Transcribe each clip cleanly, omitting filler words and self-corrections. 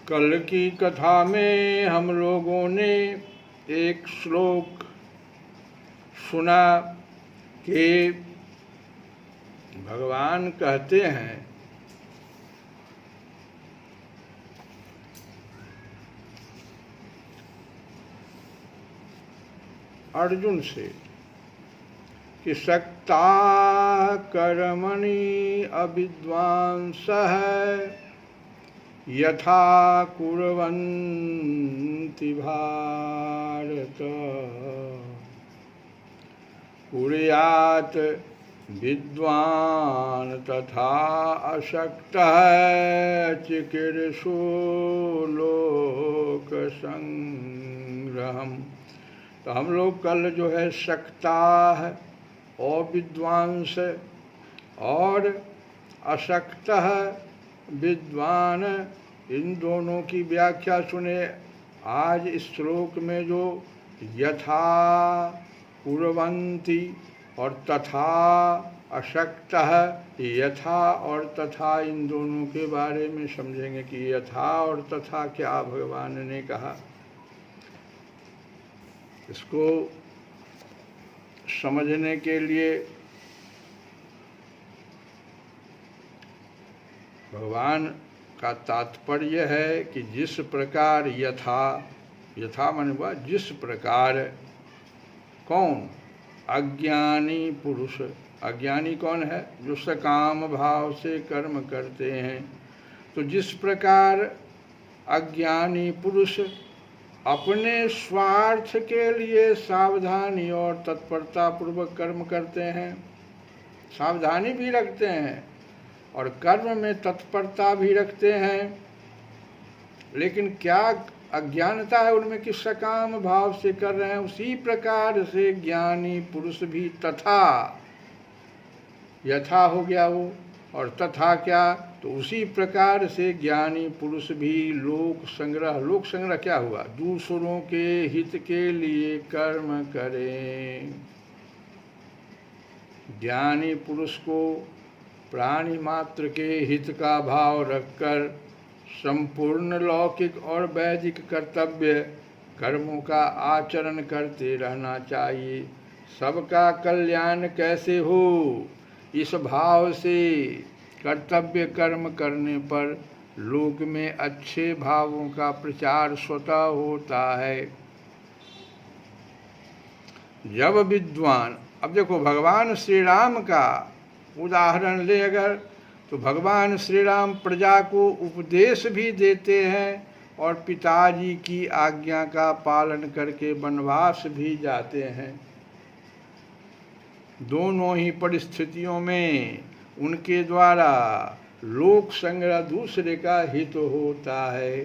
कल की कथा में हम लोगों ने एक श्लोक सुना कि भगवान कहते हैं अर्जुन से कि सक्ता कर्मणि अविद्वांसः यथा कुर्वन्ति भारत कुर्यात् विद्वान् तथा अशक्तः चिकीर्षो लोक संग्रहम्। तो हम लोग कल जो है सक्ता है और विद्वांस और अशक्त विद्वान, इन दोनों की व्याख्या सुने। आज इस श्लोक में जो यथा कुर्वन्ति और तथा अशक्त है, यथा और तथा इन दोनों के बारे में समझेंगे कि यथा और तथा क्या भगवान ने कहा। इसको समझने के लिए भगवान का तात्पर्य है कि जिस प्रकार यथा, यथा माने हुआ जिस प्रकार, कौन? अज्ञानी पुरुष। अज्ञानी कौन है? जो सकाम भाव से कर्म करते हैं। तो जिस प्रकार अज्ञानी पुरुष अपने स्वार्थ के लिए सावधानी और तत्परता पूर्वक कर्म करते हैं, सावधानी भी रखते हैं और कर्म में तत्परता भी रखते हैं, लेकिन क्या अज्ञानता है उनमें कि सकाम भाव से कर रहे हैं। उसी प्रकार से ज्ञानी पुरुष भी तथा, यथा हो गया वो, और तथा क्या? तो उसी प्रकार से ज्ञानी पुरुष भी लोक संग्रह, लोक संग्रह क्या हुआ? दूसरों के हित के लिए कर्म करें। ज्ञानी पुरुष को प्राणी मात्र के हित का भाव रखकर संपूर्ण लौकिक और वैदिक कर्तव्य कर्मों का आचरण करते रहना चाहिए। सबका कल्याण कैसे हो, इस भाव से कर्तव्य कर्म करने पर लोक में अच्छे भावों का प्रचार स्वतः होता है। जब विद्वान, अब देखो भगवान श्री राम का उदाहरण ले अगर, तो भगवान श्री राम प्रजा को उपदेश भी देते हैं और पिताजी की आज्ञा का पालन करके वनवास भी जाते हैं। दोनों ही परिस्थितियों में उनके द्वारा लोक संग्रह दूसरे का हित होता है,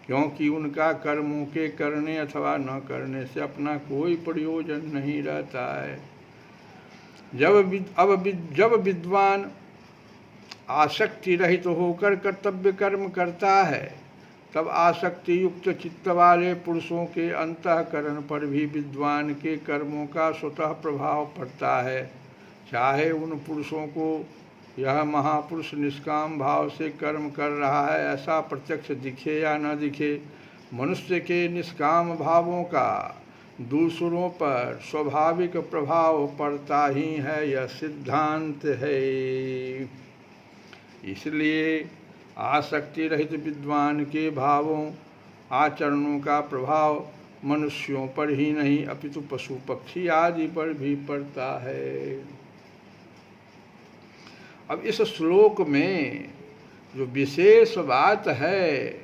क्योंकि उनका कर्मों के करने अथवा न करने से अपना कोई प्रयोजन नहीं रहता है। जब विद्वान आसक्ति रहित होकर कर्तव्य कर्म करता है, तब आसक्ति युक्त चित्त वाले पुरुषों के अंतःकरण पर भी विद्वान के कर्मों का स्वतः प्रभाव पड़ता है। चाहे उन पुरुषों को यह महापुरुष निष्काम भाव से कर्म कर रहा है ऐसा प्रत्यक्ष दिखे या न दिखे, मनुष्य के निष्काम भावों का दूसरों पर स्वाभाविक प्रभाव पड़ता ही है, यह सिद्धांत है। इसलिए आसक्ति रहित विद्वान के भावों आचरणों का प्रभाव मनुष्यों पर ही नहीं अपितु पशु पक्षी आदि पर भी पड़ता है। अब इस श्लोक में जो विशेष बात है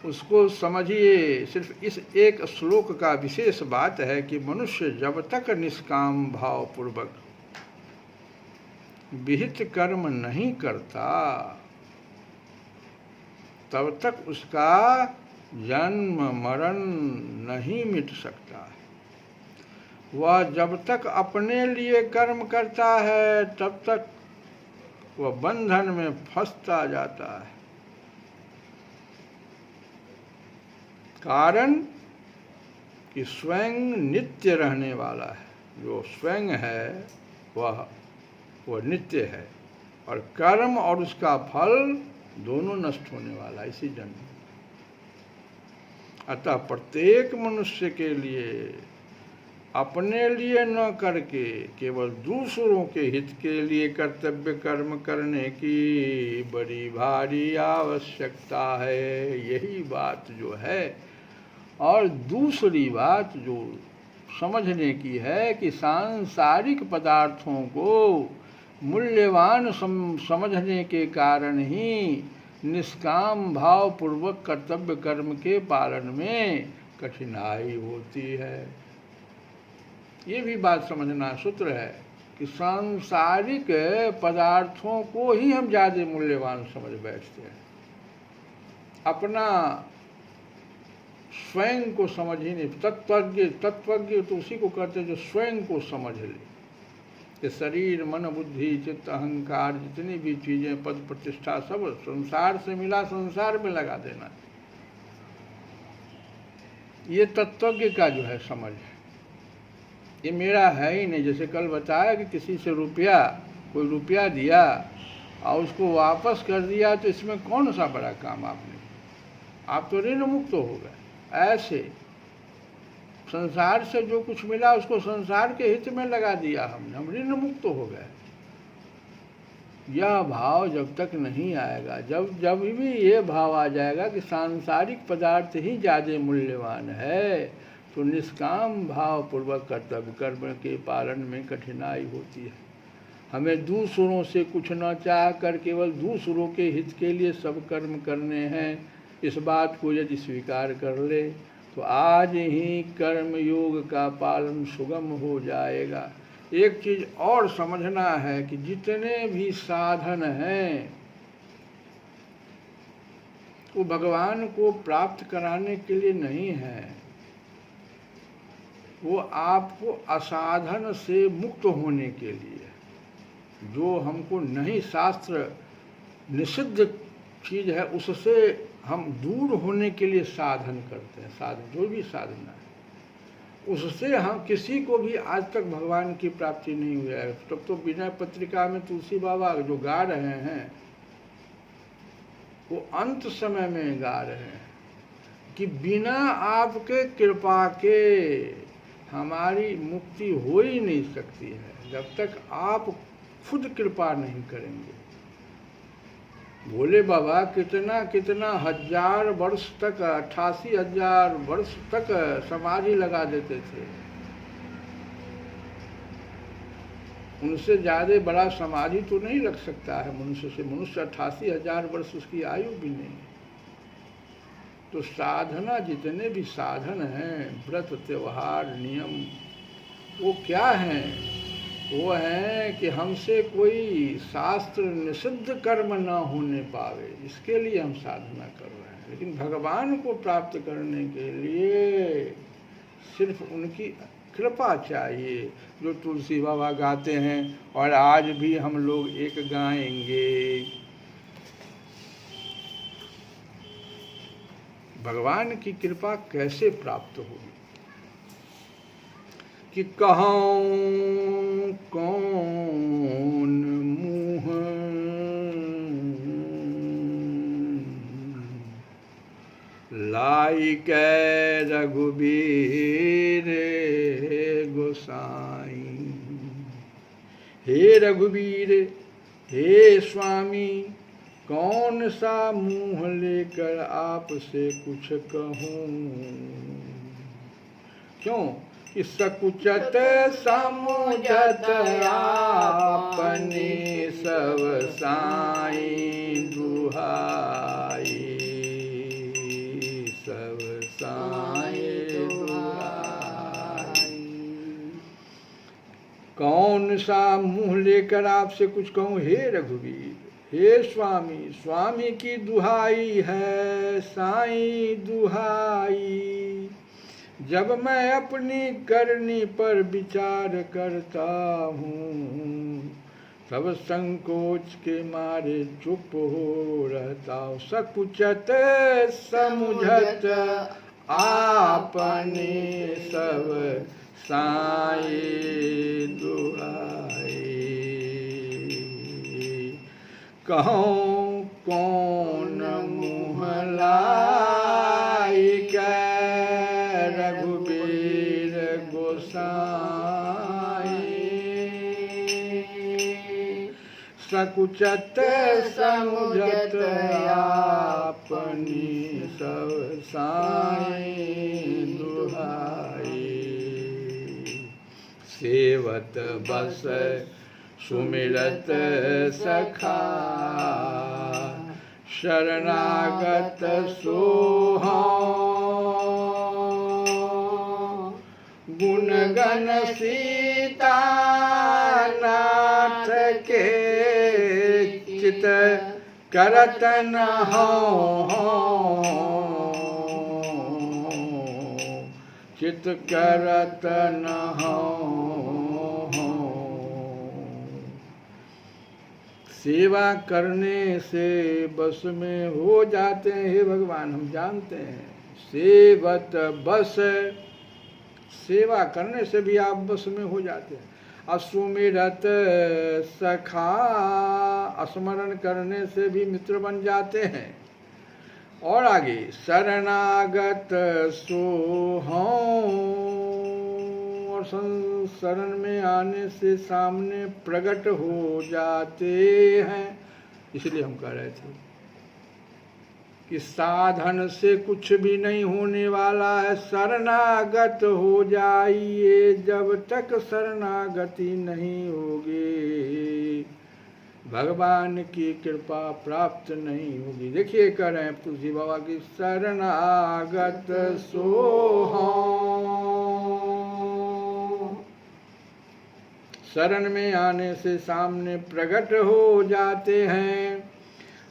उसको समझिए। सिर्फ इस एक श्लोक का विशेष बात है कि मनुष्य जब तक निष्काम भाव पूर्वक विहित कर्म नहीं करता तब तक उसका जन्म मरण नहीं मिट सकता। वह जब तक अपने लिए कर्म करता है तब तक वह बंधन में फंसता जाता है। कारण कि स्वयं नित्य रहने वाला है, जो स्वयं है वह नित्य है, और कर्म और उसका फल दोनों नष्ट होने वाला इसी जन्म। अतः प्रत्येक मनुष्य के लिए अपने लिए न करके केवल दूसरों के हित के लिए कर्तव्य कर्म करने की बड़ी भारी आवश्यकता है। यही बात जो है। और दूसरी बात जो समझने की है कि सांसारिक पदार्थों को मूल्यवान समझने के कारण ही निष्काम भाव पूर्वक कर्तव्य कर्म के पालन में कठिनाई होती है। ये भी बात समझना सूत्र है कि सांसारिक पदार्थों को ही हम ज़्यादा मूल्यवान समझ बैठते हैं, अपना स्वयं को समझ ही नहीं। तत्वज्ञ तो उसी को कहते जो स्वयं को समझ ले कि शरीर मन बुद्धि चित्त अहंकार जितनी भी चीज़ें पद प्रतिष्ठा सब संसार से मिला, संसार में लगा देना। ये तत्वज्ञ का जो है समझ है, ये मेरा है ही नहीं। जैसे कल बताया कि किसी से कोई रुपया दिया और उसको वापस कर दिया, तो इसमें कौन सा बड़ा काम आपने, आप तो ऋण मुक्त हो गए। ऐसे संसार से जो कुछ मिला उसको संसार के हित में लगा दिया हमने, हम ऋण मुक्त हो गए। यह भाव जब तक नहीं आएगा, जब भी ये भाव आ जाएगा कि सांसारिक पदार्थ ही ज़्यादा मूल्यवान है, तो निष्काम भाव पूर्वक कर्तव्य कर्म के पालन में कठिनाई होती है। हमें दूसरों से कुछ न चाह कर केवल दूसरों के हित के लिए सब कर्म करने हैं, इस बात को यदि स्वीकार कर ले तो आज ही कर्म योग का पालन सुगम हो जाएगा। एक चीज़ और समझना है कि जितने भी साधन हैं वो भगवान को प्राप्त कराने के लिए नहीं है, वो आपको असाधन से मुक्त होने के लिए, जो हमको नहीं शास्त्र निषिद्ध चीज़ है उससे हम दूर होने के लिए साधन करते हैं। साधन जो भी साधना है उससे हम किसी को भी आज तक भगवान की प्राप्ति नहीं हुई है। तब तो विनय पत्रिका में तुलसी बाबा जो गा रहे हैं वो अंत समय में गा रहे हैं कि बिना आपके कृपा के हमारी मुक्ति हो ही नहीं सकती है, जब तक आप खुद कृपा नहीं करेंगे। भोले बाबा कितना हजार वर्ष तक 88,000 वर्ष तक समाधि लगा देते थे। उनसे ज़्यादा बड़ा समाधि तो नहीं लग सकता है मनुष्य से। मनुष्य 88,000 वर्ष उसकी आयु भी नहीं। तो साधना जितने भी साधन हैं, व्रत त्योहार नियम, वो क्या हैं? वो है कि हमसे कोई शास्त्र निषिद्ध कर्म न होने पावे, इसके लिए हम साधना कर रहे हैं। लेकिन भगवान को प्राप्त करने के लिए सिर्फ उनकी कृपा चाहिए, जो तुलसी बाबा गाते हैं और आज भी हम लोग एक गाएंगे। भगवान की कृपा कैसे प्राप्त होगी कि कहूँ कौन मुँह लाई कै रघुबीर गोसाई। हे रघुबीर हे स्वामी, कौन सा मुँह लेकर आपसे कुछ कहूँ। क्यों कि सकुचत समुझत आपने सब साईं दुहाई, सब साईं दुहाई। कौन सा मुँह लेकर आपसे कुछ कहूँ हे रघुवीर, हे स्वामी, स्वामी की दुहाई है साईं दुहाई। जब मैं अपनी करनी पर विचार करता हूँ, तब संकोच के मारे चुप हो रहता हूँ। सकुचत समुझत आपने सब साईं दुहाई। कहूँ कौन मुँह लाई रघुबीर गोसाई। सकुचत समुझत आपनी सब साईं दुहाई। सेवत बस सुमिरत सखा, शरणागत सोहं गुणगण सीता नाथ के, चित करत न हूँ, चित करत न हूँ। सेवा करने से बस में हो जाते हैं हे भगवान, हम जानते हैं। सेवत बस, सेवा करने से भी आप बस में हो जाते हैं। असुमिरत सखा, स्मरण करने से भी मित्र बन जाते हैं। और आगे शरणागत सोहं, और शरण में आने से सामने प्रकट हो जाते हैं। इसलिए हम कह रहे थे कि साधन से कुछ भी नहीं होने वाला है, शरणागत हो जाइए। जब तक शरणागति नहीं होगी भगवान की कृपा प्राप्त नहीं होगी। देखिए कह रहे हैं तुलसी बाबा की, शरणागत सोहं, शरण में आने से सामने प्रकट हो जाते हैं।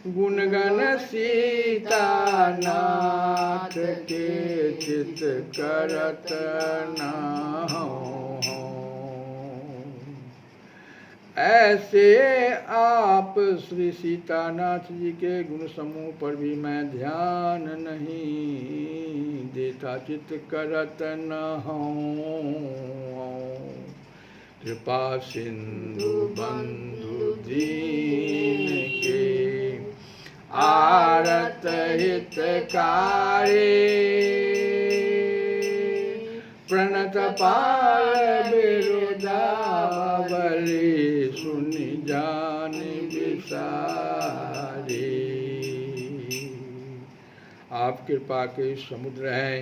गुणगण सीता नाथ के, चित करत न हूँ। ऐसे आप श्री सीतानाथ जी के गुण समूह पर भी मैं ध्यान नहीं देता, चित करत न हूँ। कृपा सिंधु बंधु दीन के, आरत हितकारी, प्रणत पाल बिरुदावली, सुनि जान विसारी। आप कृपा के समुद्र हैं,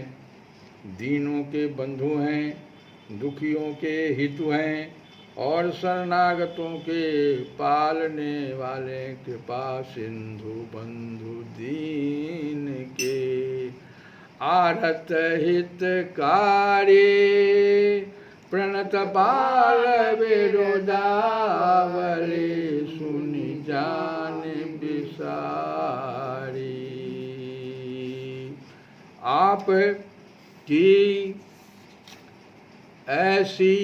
दीनों के बंधु हैं, दुखियों के हितु हैं और शरणागतों के पालने वाले। कृपा सिंधु बंधु दीन के, आरत हितकारी, प्रणत पाल बिरुदावली, सुनि जान विसारी। आप की ऐसी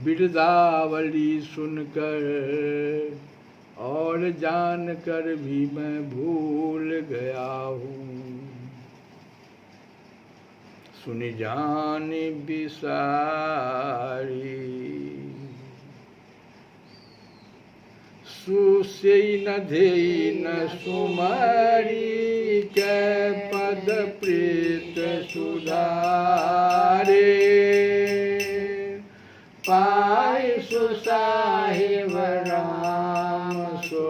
बिरदावली सुनकर और जानकर भी मैं भूल गया हूँ। सुनि जान विसारी, सुसेई न धेई न सुमरी, कै पद प्रीत सुधारे। पाई सुसाहिब राम सो,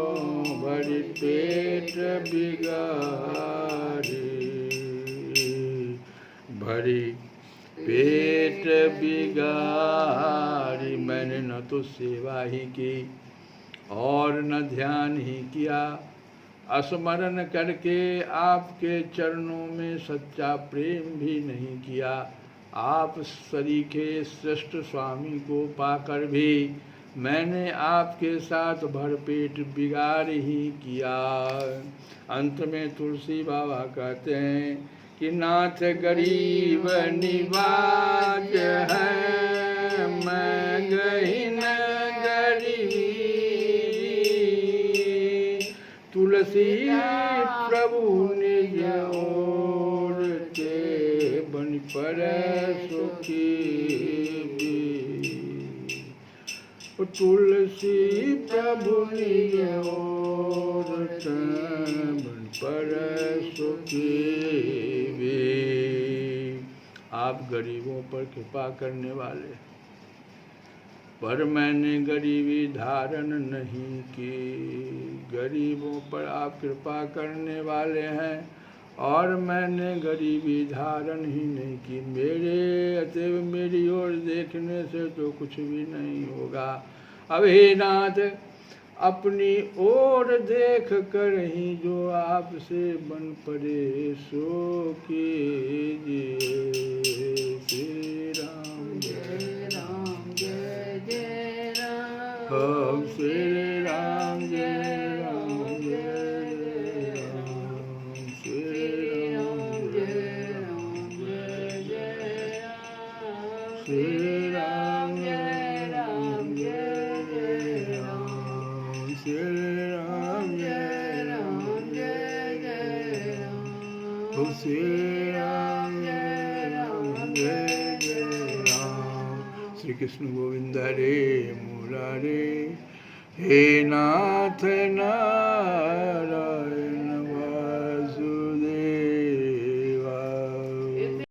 भरी पेट बिगारी, भरी पेट बिगारी। मैंने न तो सेवा ही की और न ध्यान ही किया, स्मरण करके आपके चरणों में सच्चा प्रेम भी नहीं किया। आप सरीखे श्रेष्ठ स्वामी को पाकर भी मैंने आपके साथ भरपेट बिगाड़ ही किया। अंत में तुलसी बाबा कहते हैं कि नाथ गरीब निवाज है, मैं गहीन गरीबी। तुलसी प्रभु निज ओर के, बन पर सुखी। तुलसी प्रभु निज ओर बन पर सुखी। आप गरीबों पर कृपा करने वाले, पर मैंने गरीबी धारण नहीं की। गरीबों पर आप कृपा करने वाले हैं और मैंने गरीबी धारण ही नहीं की। मेरे अतएव मेरी ओर देखने से तो कुछ भी नहीं होगा। अब हे नाथ, अपनी ओर देख कर ही जो आपसे बन पड़े सो कीजिए। श्री राम जय राम जय जय राम। श्री राम जय राम जय जय राम। श्री राम जय राम जय जय राम। श्री राम जय राम जय जय राम। श्री राम जय राम जय जय राम। श्री राम जय राम जय जय राम। श्री कृष्ण गोविंद हरे मुरारे। हे नाथ नारायण